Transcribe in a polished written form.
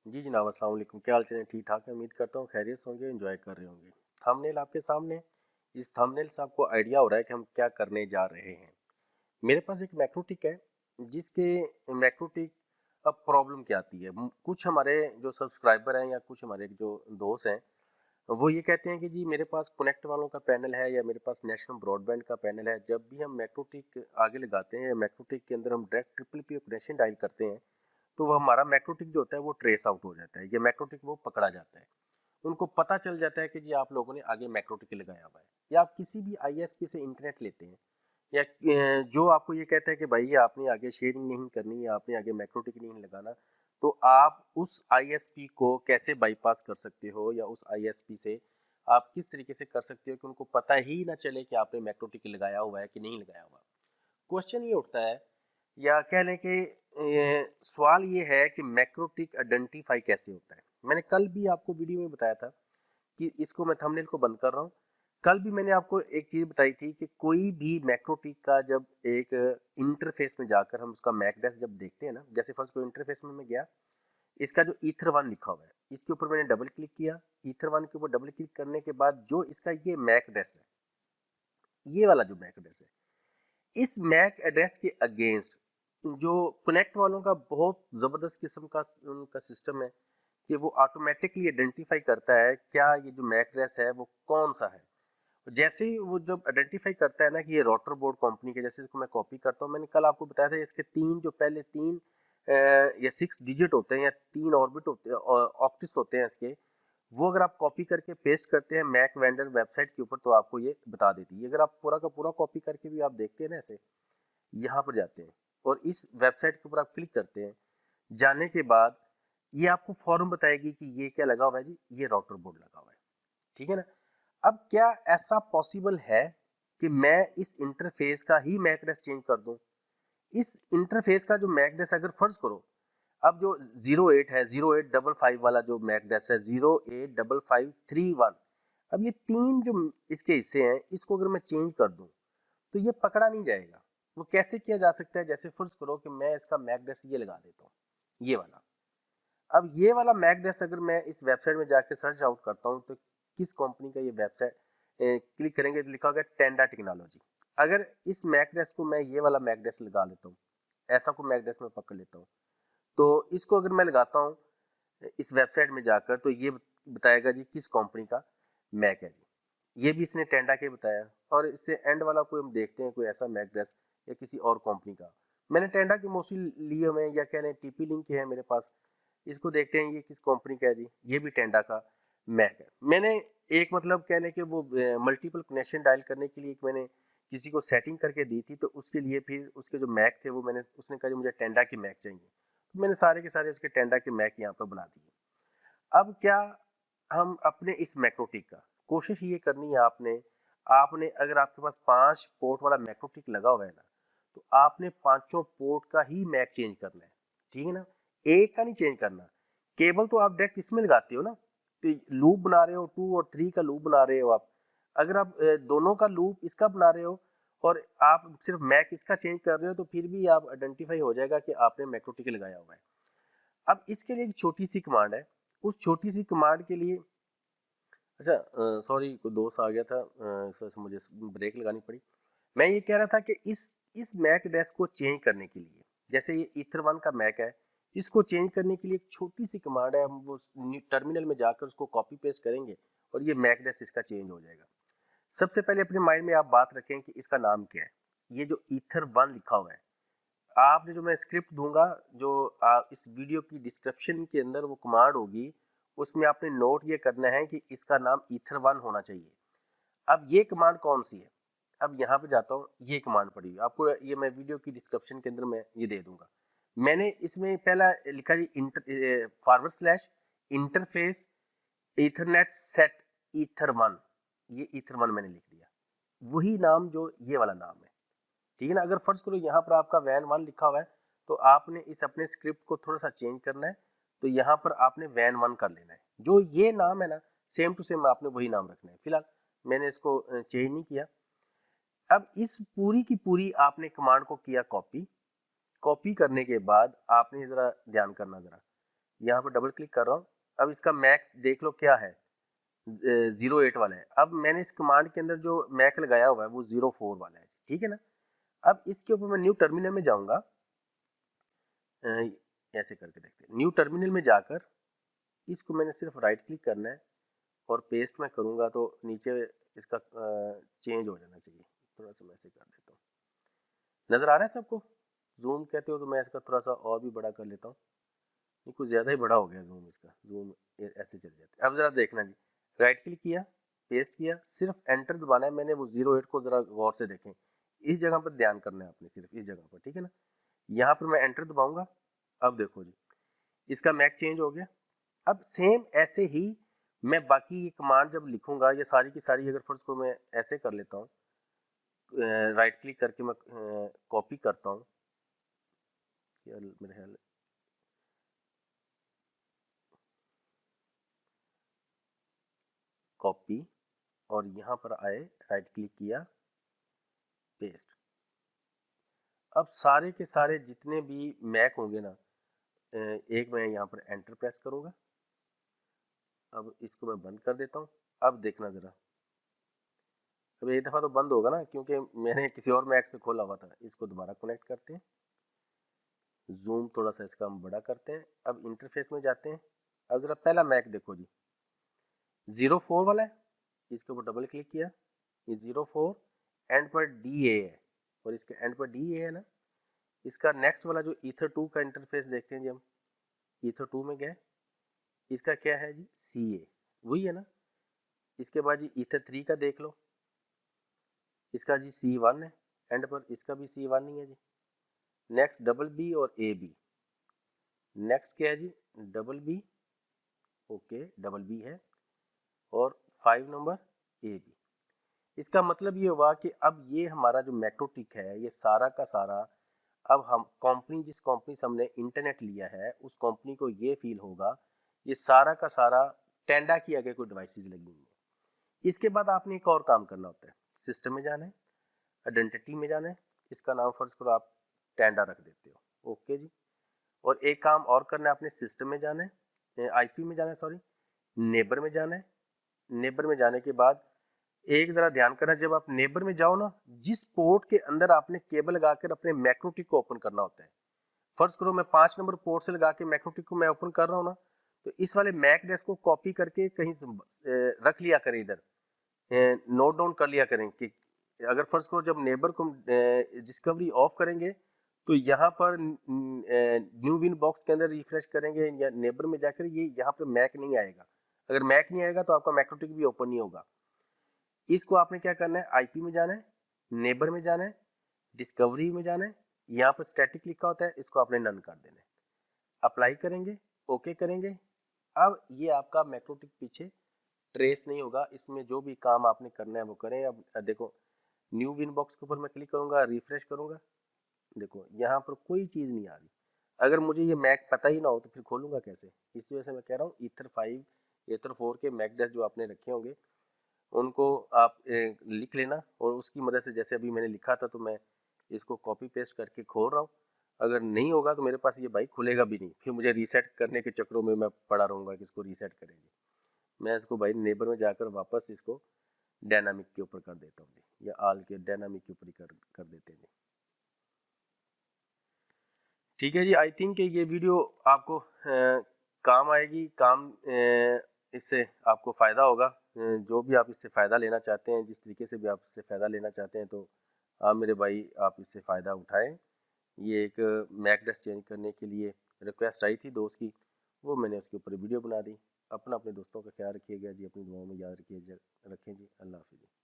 जी जनाब, अस्सलाम वालेकुम। क्या हाल चाल है? ठीक ठाक है। उम्मीद करता हूँ खैरियत से होंगे, एंजॉय कर रहे होंगे। थंबनेल आपके सामने। इस थंबनेल से आपको आइडिया हो रहा है कि हम क्या करने जा रहे हैं। मेरे पास एक मैक्रोटिक है, जिसके मैक्रोटिक अब प्रॉब्लम क्या आती है। कुछ हमारे जो सब्सक्राइबर हैं या कुछ हमारे जो दोस्त हैं, वो ये कहते हैं कि जी मेरे पास कनेक्ट वालों का पैनल है या मेरे पास नेशनल ब्रॉडबैंड का पैनल है। जब भी हम मैक्रोटिक आगे लगाते हैं, मैक्रोटिक के अंदर हम direct triple P connection dial करते हैं, तो वो हमारा मैक्रोटिक जो होता है वो ट्रेस आउट हो जाता है। ये मैक्रोटिक वो पकड़ा जाता है। उनको पता चल जाता है कि जी आप लोगों ने आगे मैक्रोटिक लगाया हुआ है। या आप किसी भी आईएसपी से इंटरनेट लेते हैं, या जो आपको ये कहता है कि भाई आपने आगे शेयरिंग नहीं करनी या आपने आगे मैक्रोटिक नहीं लगाना, तो आप उस आईएसपी को कैसे बाईपास कर सकते हो, या उस आईएसपी से आप किस तरीके से कर सकते हो कि उनको पता ही ना चले कि आपने मैक्रोटिक लगाया हुआ है कि नहीं लगाया हुआ। क्वेश्चन ये उठता है, या कह लें कि सवाल ये है कि मैक्रोटिक आइडेंटिफाई कैसे होता है। मैंने कल भी आपको वीडियो में बताया था कि इसको मैं थंबनेल को बंद कर रहा हूँ। कल भी मैंने आपको एक चीज़ बताई थी कि कोई भी मैक्रोटिक का जब एक इंटरफेस में जाकर हम उसका मैकडेस जब देखते हैं ना, जैसे फर्स्ट को इंटरफेस में मैं गया, इसका जो ईथर वन लिखा हुआ है इसके ऊपर मैंने डबल क्लिक किया। ईथर वन के ऊपर डबल क्लिक करने के बाद जो इसका ये मैक एड्रेस है, ये वाला जो मैक एड्रेस है, इस मैक एड्रेस के अगेंस्ट जो कनेक्ट वालों का बहुत ज़बरदस्त किस्म का उनका सिस्टम है कि वो ऑटोमेटिकली आइडेंटिफाई करता है क्या ये जो मैक एड्रेस है वो कौन सा है। जैसे ही वो जब आइडेंटिफाई करता है ना कि ये राउटर बोर्ड कंपनी के, जैसे इसको मैं कॉपी करता हूँ, मैंने कल आपको बताया था इसके तीन जो पहले तीन या 6 डिजिट होते हैं या 3 ऑर्बिट होते हैं, ऑक्टिस होते हैं इसके, वो अगर आप कॉपी करके पेस्ट करते हैं मैक वेंडर वेबसाइट के ऊपर तो आपको ये बता देती है। अगर आप पूरा का पूरा कॉपी करके भी आप देखते हैं ना, ऐसे यहाँ पर जाते हैं और इस वेबसाइट के ऊपर आप क्लिक करते हैं, जाने के बाद ये आपको फॉर्म बताएगी कि ये क्या लगा हुआ है जी, ये राउटर बोर्ड लगा हुआ है। ठीक है ना। अब क्या ऐसा पॉसिबल है कि मैं इस इंटरफेस का ही मैक एड्रेस चेंज कर दूं? इस इंटरफेस का जो मैक एड्रेस अगर फर्ज करो, अब जो 08 है, 0855 वाला जो मैक एड्रेस है, 085531, अब ये तीन जो इसके हिस्से हैं, इसको अगर मैं चेंज कर दूं तो ये पकड़ा नहीं जाएगा। वो कैसे किया जा सकता है? जैसे फर्ज करो कि मैं इसका मैक एड्रेस ये लगा देता हूँ, ये वाला। अब ये वाला मैक एड्रेस अगर मैं इस वेबसाइट में जाके सर्च आउट करता हूँ तो किस कंपनी का ये वेबसाइट क्लिक करेंगे तो लिखा होगा टेंडा टेक्नोलॉजी। अगर इस मैक एड्रेस को मैं ये वाला मैक एड्रेस लगा लेता हूँ, ऐसा कोई मैक एड्रेस मैं पकड़ लेता हूँ, तो इसको अगर मैं लगाता हूँ इस वेबसाइट में जाकर, तो ये बताएगा जी किस कंपनी का मैक है जी। ये भी इसने टेंडा के बताया। और इससे एंड वाला कोई हम देखते हैं कोई ऐसा मैक एड्रेस या किसी और कंपनी का। मैंने टेंडा के मोस्टली लिए हुए हैं, या कह रहे हैं टीपी लिंक के है मेरे पास। इसको देखते हैं ये किस कंपनी का है जी, ये भी टेंडा का मैक है। मैंने एक मतलब कह लें कि वो मल्टीपल कनेक्शन डायल करने के लिए एक मैंने किसी को सेटिंग करके दी थी, तो उसके लिए फिर उसके जो मैक थे वो मैंने, उसने कहा जी मुझे टेंडा के मैक चाहिए, तो मैंने सारे के सारे उसके टेंडा के मैक यहाँ पर बना दिए। अब क्या हम अपने इस मैक्रोटिक का कोशिश ये करनी है, आपने आपने अगर आपके पास 5 पोर्ट वाला मैक्रोटिक लगा हुआ है ना, तो आपने पांचों पोर्ट का ही मैक चेंज करना है। ठीक है ना, एक का नहीं चेंज करना। केबल तो आप डायरेक्ट इसमें लगाते हो ना, तो लूप बना रहे हो 2 और 3 का लूप बना रहे हो आप। अगर आप दोनों का लूप इसका बना रहे हो और आप सिर्फ मैक इसका चेंज कर रहे हो, तो फिर भी आप आइडेंटिफाई हो जाएगा कि आपने मैक्रोटिक लगाया हुआ है। अब इसके लिए एक छोटी सी कमांड है। उस छोटी सी कमांड के लिए, अच्छा सॉरी कोई दोस्त आ गया था, इस वजह से मुझे ब्रेक लगानी पड़ी। मैं ये कह रहा था कि इस मैक एड्रेस को चेंज करने के लिए, जैसे ये ईथर वन का मैक है, इसको चेंज करने के लिए एक छोटी सी कमांड है। हम वो टर्मिनल में जाकर उसको कॉपी पेस्ट करेंगे और ये मैक एड्रेस इसका चेंज हो जाएगा। सबसे पहले अपने माइंड में आप बात रखें कि इसका नाम क्या है। ये जो ईथर वन लिखा हुआ है, आपने जो मैं स्क्रिप्ट दूंगा, जो इस वीडियो की डिस्क्रिप्शन के अंदर वो कमांड होगी, उसमें आपने नोट ये करना है कि इसका नाम ईथर वन होना चाहिए। अब ये कमांड कौन सी है? अब यहाँ पे जाता हूँ, ये कमांड पड़ी हुई आपको, ये मैं वीडियो की डिस्क्रिप्शन के अंदर मैं ये दे दूंगा। मैंने इसमें पहला लिखा G forward slash interface ethernet set ether one, ये ईथर वन मैंने लिख दिया। वही नाम जो ये वाला नाम है। ठीक है ना। अगर फर्ज करो यहाँ पर आपका वैन वन लिखा हुआ है, तो आपने इस अपने स्क्रिप्ट को थोड़ा सा चेंज करना है, तो यहाँ पर आपने वैन वन कर लेना है। जो ये नाम है ना, सेम टू सेम आपने वही नाम रखना है। फिलहाल मैंने इसको चेंज नहीं किया। अब इस पूरी की पूरी आपने कमांड को किया कॉपी। कॉपी करने के बाद आपने जरा ध्यान करना, जरा यहाँ पर डबल क्लिक कर रहा हूँ। अब इसका मैक देख लो क्या है, 08 वाला है। अब मैंने इस कमांड के अंदर जो मैक लगाया हुआ है वो 04 वाला है, ठीक है ना। अब इसके ऊपर मैं न्यू टर्मिनल में जाऊंगा, ऐसे करके देखते हैं। न्यू टर्मिनल में जाकर इसको मैंने सिर्फ राइट क्लिक करना है और पेस्ट मैं करूंगा तो नीचे इसका चेंज हो जाना चाहिए। थोड़ा सा मैं ऐसे कर देता हूँ, नजर आ रहा है सबको। जूम कहते हो तो मैं इसका थोड़ा सा और भी बड़ा कर लेता हूँ, ये कुछ ज़्यादा ही बड़ा हो गया जूम, इसका जूम ऐसे चल जाते। अब ज़रा देखना जी, राइट क्लिक किया, पेस्ट किया, सिर्फ एंटर दबाना है मैंने। वो 08 को ज़रा गौर से देखें, इस जगह पर ध्यान करना है आपने, सिर्फ इस जगह पर, ठीक है ना। यहाँ पर मैं एंटर दबाऊंगा, अब देखो जी इसका मैक चेंज हो गया। अब सेम ऐसे ही मैं बाकी ये कमांड जब लिखूंगा, ये सारी की सारी, अगर फर्स्ट को मैं ऐसे कर लेता हूँ, राइट क्लिक करके मैं कॉपी करता हूँ, मेरे ख्याल कॉपी, और यहाँ पर आए, राइट क्लिक किया, पेस्ट। अब सारे के सारे जितने भी मैक होंगे ना, एक मैं यहाँ पर एंटर प्रेस करूँगा। अब इसको मैं बंद कर देता हूँ। अब देखना ज़रा, अब एक दफ़ा तो बंद होगा ना, क्योंकि मैंने किसी और मैक से खोला हुआ था। इसको दोबारा कनेक्ट करते हैं, जूम थोड़ा सा इसका हम बड़ा करते हैं। अब इंटरफेस में जाते हैं। अब ज़रा पहला मैक देखो जी, 04 वाला है, इसके ऊपर डबल क्लिक किया, ये 04 एंड पर DA है, और इसके एंड पर DA है ना। इसका नेक्स्ट वाला जो ईथर 2 का इंटरफेस देखते हैं जी हम, ईथर 2 में गए, इसका क्या है जी, CA, वही है ना। इसके बाद जी ईथर 3 का देख लो, इसका जी C1 है, एंड पर इसका भी C1 ही है जी। नेक्स्ट डबल बी और AB, नेक्स्ट क्या है जी, double B, okay double B है, और 5 नंबर AB। इसका मतलब ये हुआ कि अब ये हमारा जो मैक्रोटिक है, ये सारा का सारा, अब हम कंपनी, जिस कंपनी से हमने इंटरनेट लिया है, उस कंपनी को ये फील होगा ये सारा का सारा टेंडा की आगे कोई डिवाइसेस लगी हुई है। इसके बाद आपने एक और काम करना होता है, सिस्टम में जाना है, आइडेंटिटी में जाना है, इसका नाम फर्ज करो आप टेंडा रख देते हो, ओके जी। और एक काम और करना है, आपने सिस्टम में जाना है, IP में जाना है, सॉरी, नेबर में जाना है। नेबर में जाने के बाद एक जरा ध्यान करना, जब आप नेबर में जाओ ना, जिस पोर्ट के अंदर आपने केबल लगाकर अपने मैक्रोटिक को ओपन करना होता है, फर्स्ट करो मैं 5 नंबर पोर्ट से लगा के मैक्रोटिक को मैं ओपन कर रहा हूँ ना, तो इस वाले मैक डेस्क को कॉपी करके कहीं रख लिया करें, इधर नोट डाउन कर लिया करें कि अगर फर्स्ट करो जब नेबर को डिस्कवरी ऑफ करेंगे, तो यहाँ पर न्यू विन बॉक्स के अंदर रिफ्रेश करेंगे या नेबर में जाकर, ये यहाँ पर मैक नहीं आएगा। अगर मैक नहीं आएगा तो आपका मैक्रोटिक भी ओपन नहीं होगा। इसको आपने क्या करना है, IP में जाना है, नेबर में जाना है, डिस्कवरी में जाना है, यहाँ पर स्टैटिक लिखा होता है, इसको आपने नन कर देना है। अप्लाई करेंगे, ओके करेंगे। अब ये आपका मैक्रोटिक पीछे ट्रेस नहीं होगा। इसमें जो भी काम आपने करना है वो करें। अब देखो, न्यू विन बॉक्स के ऊपर मैं क्लिक करूंगा, रिफ्रेश करूंगा, देखो यहाँ पर कोई चीज़ नहीं आ रही। अगर मुझे ये मैक पता ही ना हो तो फिर खोलूंगा कैसे। इस वजह से मैं कह रहा हूँ ईथर 5, ईथर 4 के मैक डेस्क जो आपने रखे होंगे उनको आप लिख लेना, और उसकी मदद से, जैसे अभी मैंने लिखा था, तो मैं इसको कॉपी पेस्ट करके खोल रहा हूँ। अगर नहीं होगा तो मेरे पास ये बाइक खुलेगा भी नहीं, फिर मुझे रीसेट करने के चक्करों में मैं पड़ा रहूँगा कि इसको रीसेट करेंगे। मैं इसको भाई नेबर में जाकर वापस इसको डायनामिक के ऊपर कर देता हूँ जी, या आल के डायनामिक के ऊपर ही कर देते हैं जी। ठीक है जी, आई थिंक कि ये वीडियो आपको काम आएगी, इससे आपको फ़ायदा होगा। जो भी आप इससे फ़ायदा लेना चाहते हैं, जिस तरीके से भी आप इससे फ़ायदा लेना चाहते हैं, तो आप मेरे भाई आप इससे फ़ायदा उठाएं। ये एक मैक डेस्क चेंज करने के लिए रिक्वेस्ट आई थी दोस्त की, वो मैंने उसके ऊपर वीडियो बना दी। अपने दोस्तों का ख्याल रखिएगा जी, अपनी दुआओं में याद रखिए, रखें जी। अल्लाह हाफ़िज़।